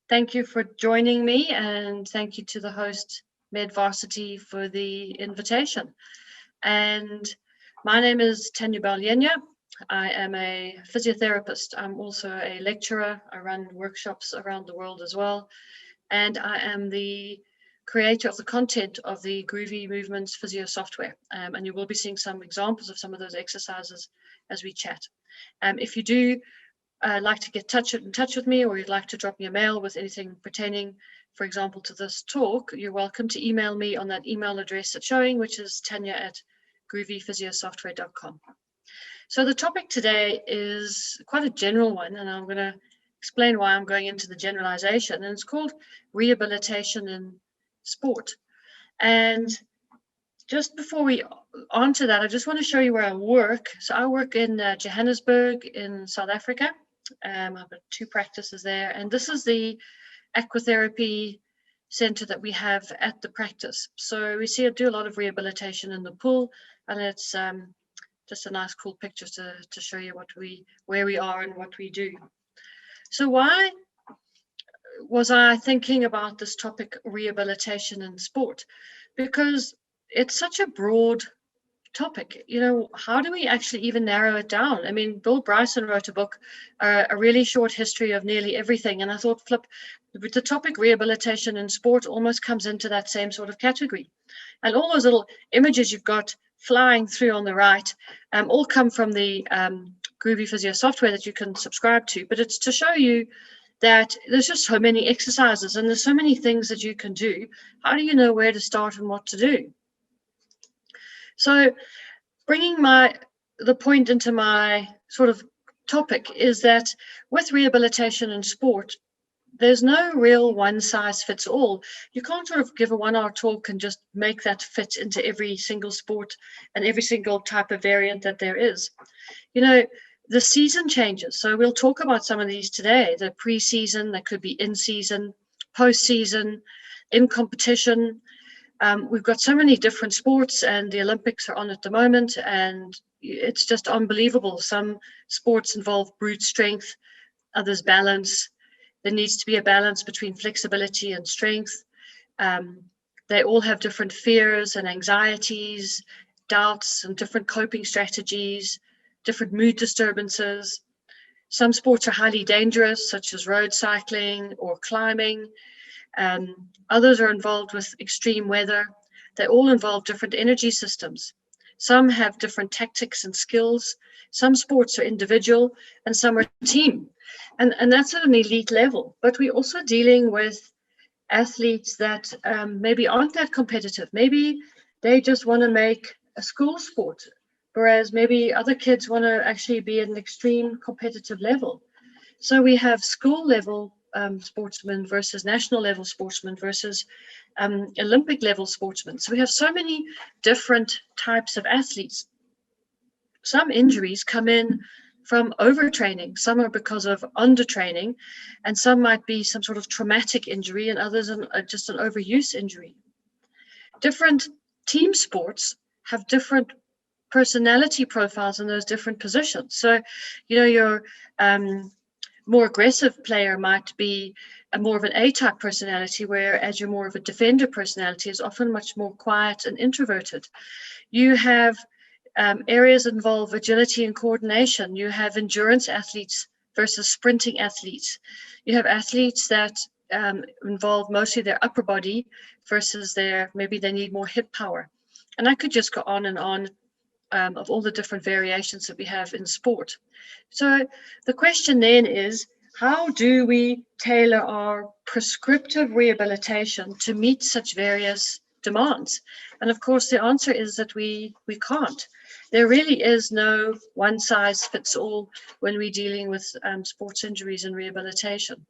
Thank you for joining me, and thank you to the host, Medvarsity, for the invitation. And my name is Tanya. I am a physiotherapist. I'm also a lecturer. I run workshops around the world as well. And I am the creator of the content of the Groovi Movements physio software. And you will be seeing some examples of some of those exercises as we chat. If you do like to get in touch with me, or you'd like to drop me a mail with anything pertaining, for example, to this talk, you're welcome to email me on that email address that's showing, which is tanya@grooviphysiosoftware.com. So the topic today is quite a general one, and I'm going to explain why I'm going into the generalization, and it's called rehabilitation in sport. And just before we answer that, I just want to show you where I work. So I work in Johannesburg in South Africa. I've got 2 practices there, and this is the aquatherapy center that we have at the practice. So we see I do a lot of rehabilitation in the pool, and it's just a nice cool picture to show you where we are and what we do. So why was I thinking about this topic, rehabilitation in sport? Because it's such a broad topic. How do we actually even narrow it down? I mean, Bill Bryson wrote a book, a really short history of nearly everything, and I thought, the topic rehabilitation in sport almost comes into that same sort of category. And all those little images you've got flying through on the right all come from the Groovi Physio software that you can subscribe to, but it's to show you that there's just so many exercises and there's so many things that you can do. How do you know where to start and what to do? So bringing the point into my sort of topic is that with rehabilitation in sport, there's no real one size fits all. You can't sort of give a 1-hour talk and just make that fit into every single sport and every single type of variant that there is. The season changes. So we'll talk about some of these today. The pre-season, that could be in season, post-season, in competition. We've got so many different sports, and the Olympics are on at the moment, and it's just unbelievable. Some sports involve brute strength, others balance. There needs to be a balance between flexibility and strength. They all have different fears and anxieties, doubts, and different coping strategies, different mood disturbances. Some sports are highly dangerous, such as road cycling or climbing. Others are involved with extreme weather. They all involve different energy systems. Some have different tactics and skills. Some sports are individual and some are team. And that's at an elite level. But we're also dealing with athletes that maybe aren't that competitive. Maybe they just want to make a school sport, whereas maybe other kids want to actually be at an extreme competitive level. So we have school level sportsmen versus national level sportsmen versus Olympic level sportsmen. So we have so many different types of athletes. Some injuries come in from overtraining, some are because of undertraining, and some might be some sort of traumatic injury, and others are just an overuse injury. Different team sports have different personality profiles in those different positions. So, your more aggressive player might be more of an A-type personality, whereas you're more of a defender personality is often much more quiet and introverted. You have areas that involve agility and coordination. You have endurance athletes versus sprinting athletes. You have athletes that involve mostly their upper body versus maybe they need more hip power. And I could just go on and on of all the different variations that we have in sport. So the question then is, how do we tailor our prescriptive rehabilitation to meet such various demands? And of course, the answer is that we can't. There really is no one size fits all when we're dealing with sports injuries and rehabilitation.